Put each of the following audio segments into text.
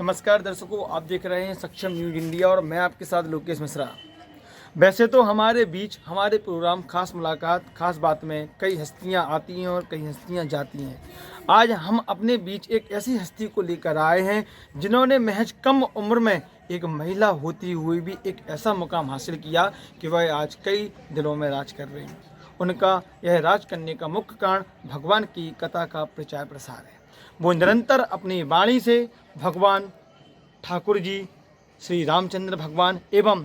नमस्कार दर्शकों, आप देख रहे हैं सक्षम न्यूज इंडिया और मैं आपके साथ लोकेश मिश्रा। वैसे तो हमारे बीच हमारे प्रोग्राम खास मुलाकात खास बात में कई हस्तियां आती हैं और कई हस्तियां जाती हैं। आज हम अपने बीच एक ऐसी हस्ती को लेकर आए हैं जिन्होंने महज कम उम्र में एक महिला होती हुई भी एक ऐसा मुकाम हासिल किया कि वह आज कई दिलों में राज कर रही हैं। उनका यह राज करने का मुख्य कारण भगवान की कथा का प्रचार प्रसार है। वो निरंतर अपनी वाणी से भगवान ठाकुर जी, श्री रामचंद्र भगवान एवं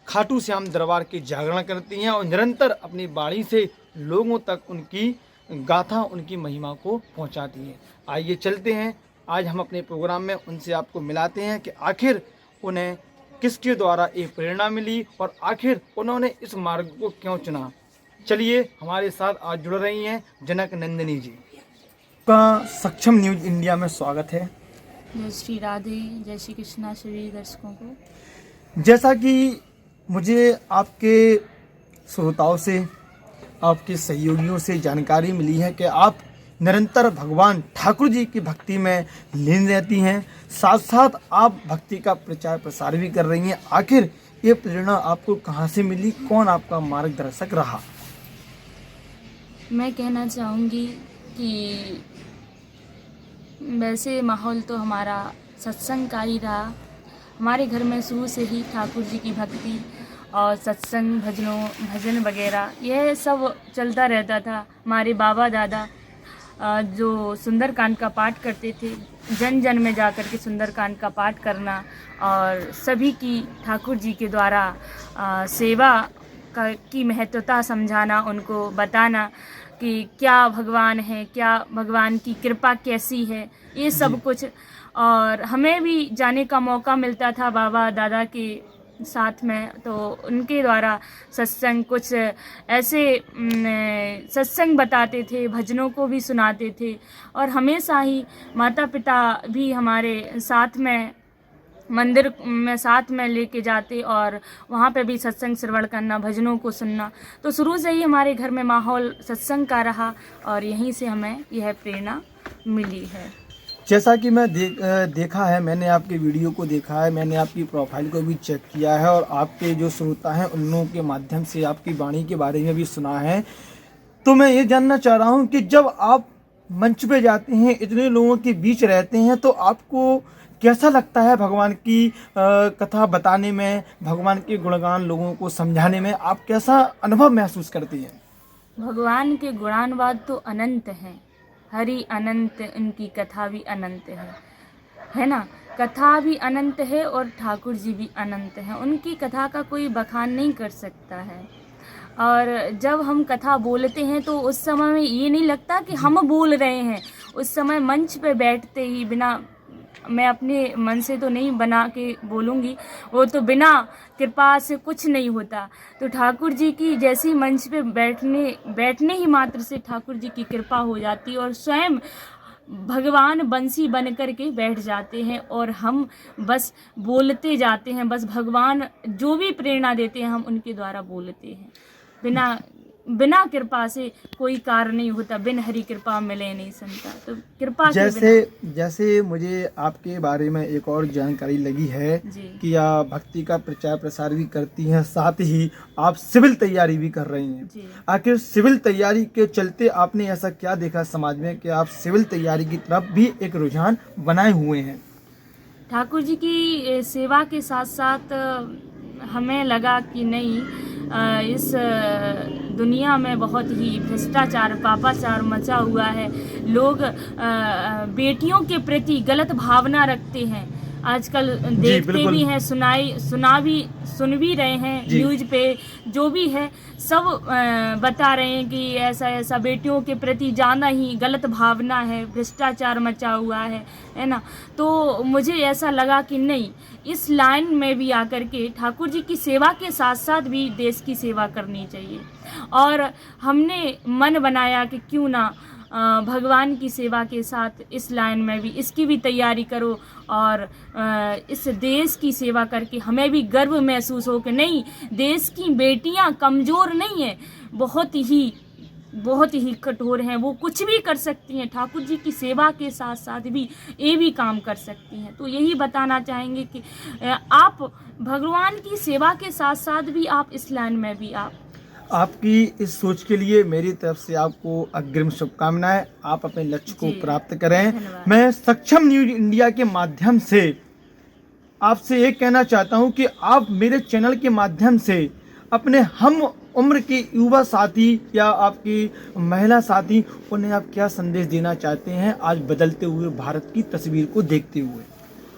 खाटू श्याम दरबार की जागरण करती हैं और निरंतर अपनी वाणी से लोगों तक उनकी गाथा, उनकी महिमा को पहुंचाती हैं। आइए चलते हैं, आज हम अपने प्रोग्राम में उनसे आपको मिलाते हैं कि आखिर उन्हें किसके द्वारा एक प्रेरणा मिली और आखिर उन्होंने इस मार्ग को क्यों चुना। चलिए, हमारे साथ आज जुड़ रही हैं जनक नंदिनी जी। का सक्षम न्यूज इंडिया में स्वागत है। जय श्री राधे, जय श्री कृष्णा सभी दर्शकों को। जैसा कि मुझे आपके श्रोताओं से, आपके सहयोगियों से जानकारी मिली है कि आप निरंतर भगवान ठाकुर जी की भक्ति में लीन रहती हैं, साथ साथ आप भक्ति का प्रचार प्रसार भी कर रही हैं। आखिर ये प्रेरणा आपको कहाँ से मिली, कौन आपका मार्गदर्शक रहा? मैं कहना चाहूँगी कि वैसे माहौल तो हमारा सत्संग का ही रहा। हमारे घर में शुरू से ही ठाकुर जी की भक्ति और सत्संग, भजन वगैरह यह सब चलता रहता था। हमारे बाबा दादा जो सुंदरकांड का पाठ करते थे, जन जन में जाकर के सुंदरकांड का पाठ करना और सभी की ठाकुर जी के द्वारा सेवा की महत्वता समझाना, उनको बताना कि क्या भगवान है, क्या भगवान की कृपा कैसी है, ये सब कुछ। और हमें भी जाने का मौका मिलता था बाबा दादा के साथ में, तो उनके द्वारा सत्संग कुछ ऐसे सत्संग बताते थे, भजनों को भी सुनाते थे और हमेशा ही माता पिता भी हमारे साथ में मंदिर में साथ में लेके जाते और वहाँ पे भी सत्संग श्रवण करना, भजनों को सुनना। तो शुरू से ही हमारे घर में माहौल सत्संग का रहा और यहीं से हमें यह प्रेरणा मिली है। जैसा कि मैं देखा है, मैंने आपके वीडियो को देखा है, मैंने आपकी प्रोफाइल को भी चेक किया है और आपके जो श्रोता हैं उन लोगों के माध्यम से आपकी वाणी के बारे में भी सुना है। तो मैं ये जानना चाह रहा हूँ कि जब आप मंच पे जाते हैं, इतने लोगों के बीच रहते हैं, तो आपको कैसा लगता है भगवान की कथा बताने में, भगवान के गुणगान लोगों को समझाने में? आप कैसा अनुभव महसूस करती हैं? भगवान के गुणानुवाद तो अनंत हैं, हरि अनंत, उनकी कथा भी अनंत है ना। कथा भी अनंत है और ठाकुर जी भी अनंत हैं। उनकी कथा का कोई बखान नहीं कर सकता है। और जब हम कथा बोलते हैं तो उस समय में ये नहीं लगता कि हम बोल रहे हैं। उस समय मंच पे बैठते ही, बिना, मैं अपने मन से तो नहीं बना के बोलूँगी, वो तो बिना कृपा से कुछ नहीं होता। तो ठाकुर जी की जैसी मंच पे बैठने ही मात्र से ठाकुर जी की कृपा हो जाती और स्वयं भगवान बंसी बन कर के बैठ जाते हैं और हम बस बोलते जाते हैं। बस भगवान जो भी प्रेरणा देते हैं हम उनके द्वारा बोलते हैं। बिना कृपा से कोई कार्य नहीं होता, बिन हरि कृपा मिले नहीं संता। तो कृपा जैसे मुझे आपके बारे में एक और जानकारी लगी है कि आप भक्ति का प्रचार प्रसार भी करती हैं, साथ ही आप सिविल तैयारी भी कर रही हैं। आखिर सिविल तैयारी के चलते आपने ऐसा क्या देखा समाज में कि आप सिविल तैयारी की तरफ भी एक रुझान बनाए हुए हैं? ठाकुर जी की सेवा के साथ साथ हमें लगा कि नहीं, इस दुनिया में बहुत ही भ्रष्टाचार, पापाचार मचा हुआ है। लोग बेटियों के प्रति गलत भावना रखते हैं। आजकल देखते भी हैं, सुन भी रहे हैं, न्यूज पे जो भी है सब बता रहे हैं कि ऐसा ऐसा बेटियों के प्रति ज़्यादा ही गलत भावना है, भ्रष्टाचार मचा हुआ है ना। तो मुझे ऐसा लगा कि नहीं, इस लाइन में भी आकर के ठाकुर जी की सेवा के साथ साथ भी देश की सेवा करनी चाहिए। और हमने मन बनाया कि क्यों ना भगवान की सेवा के साथ इस लाइन में भी इसकी भी तैयारी करो और इस देश की सेवा करके हमें भी गर्व महसूस हो कि नहीं, देश की बेटियां कमज़ोर नहीं है, बहुत ही बहुत ही कठोर हैं, वो कुछ भी कर सकती हैं, ठाकुर जी की सेवा के साथ साथ भी ये भी काम कर सकती हैं। तो यही बताना चाहेंगे कि आप भगवान की सेवा के साथ साथ भी आप इस लाइन में भी आप आपकी इस सोच के लिए मेरी तरफ से आपको अग्रिम शुभकामनाएं। आप अपने लक्ष्य को जी, प्राप्त करें। धन्यवाद। मैं सक्षम न्यूज इंडिया के माध्यम से आपसे ये कहना चाहता हूं कि आप मेरे चैनल के माध्यम से अपने हम उम्र के युवा साथी या आपकी महिला साथी, उन्हें आप क्या संदेश देना चाहते हैं आज बदलते हुए भारत की तस्वीर को देखते हुए?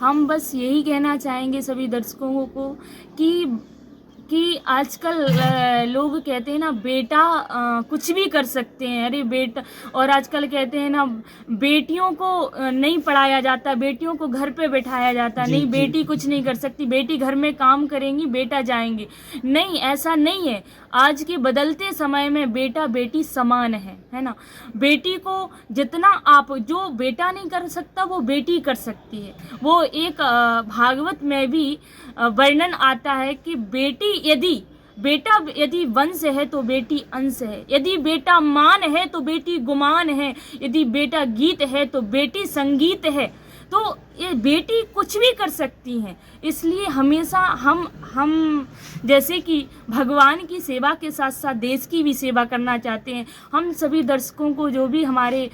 हम बस यही कहना चाहेंगे सभी दर्शकों को कि आजकल लोग कहते हैं ना बेटा कुछ भी कर सकते हैं, अरे बेटा, और आजकल कहते हैं ना बेटियों को नहीं पढ़ाया जाता, बेटियों को घर पे बैठाया जाता, जी, नहीं जी। बेटी कुछ नहीं कर सकती, बेटी घर में काम करेंगी, बेटा जाएंगे। नहीं, ऐसा नहीं है। आज के बदलते समय में बेटा बेटी समान है ना। बेटी को जितना आप, जो बेटा नहीं कर सकता वो बेटी कर सकती है। वो एक भागवत में भी वर्णन आता है कि बेटा यदि वंश है तो बेटी अंश है, यदि बेटा मान है तो बेटी गुमान है, यदि बेटा गीत है तो बेटी संगीत है। तो ये बेटी कुछ भी कर सकती हैं। इसलिए हमेशा हम जैसे कि भगवान की सेवा के साथ साथ देश की भी सेवा करना चाहते हैं। हम सभी दर्शकों को, जो भी हमारे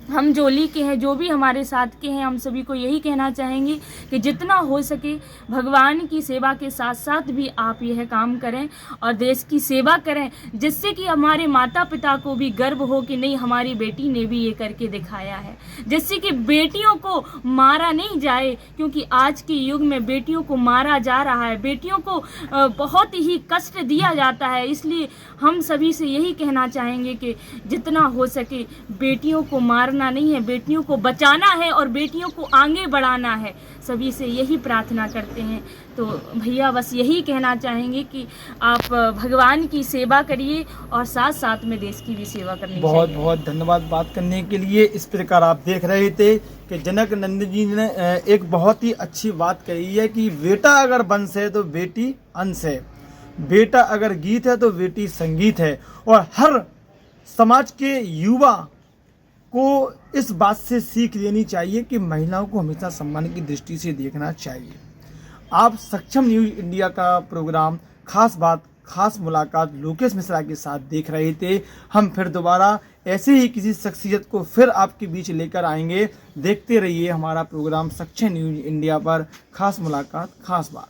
हम जोली के हैं, जो भी हमारे साथ के हैं, हम सभी को यही कहना चाहेंगे कि जितना हो सके भगवान की सेवा के साथ साथ भी आप यह काम करें और देश की सेवा करें, जिससे कि हमारे माता पिता को भी गर्व हो कि नहीं, हमारी बेटी ने भी ये करके दिखाया है। जिससे कि बेटियों को मारा नहीं जाए, क्योंकि आज के युग में बेटियों को मारा जा रहा है, बेटियों को बहुत ही कष्ट दिया जाता है। इसलिए हम सभी से यही कहना चाहेंगे कि जितना हो सके बेटियों को मारना नहीं है, बेटियों को बचाना है और बेटियों को आगे बढ़ाना है। सभी से यही प्रार्थना करते हैं। तो भैया बस यही कहना चाहेंगे कि आप भगवान की सेवा करिए और साथ साथ में देश की भी सेवा करनी चाहिए। बहुत बहुत धन्यवाद बात करने के लिए। इस प्रकार आप देख रहे थे कि जनक नंदन जी ने एक बहुत ही अच्छी बात कही है कि बेटा अगर वंश है तो बेटी अंश है, बेटा अगर गीत है तो बेटी संगीत है। और हर समाज के युवा को इस बात से सीख लेनी चाहिए कि महिलाओं को हमेशा सम्मान की दृष्टि से देखना चाहिए। आप सक्षम न्यूज इंडिया का प्रोग्राम खास बात खास मुलाकात लोकेश मिश्रा के साथ देख रहे थे। हम फिर दोबारा ऐसे ही किसी शख्सियत को फिर आपके बीच लेकर आएंगे। देखते रहिए हमारा प्रोग्राम सक्षम न्यूज इंडिया पर। खास मुलाकात खास बात।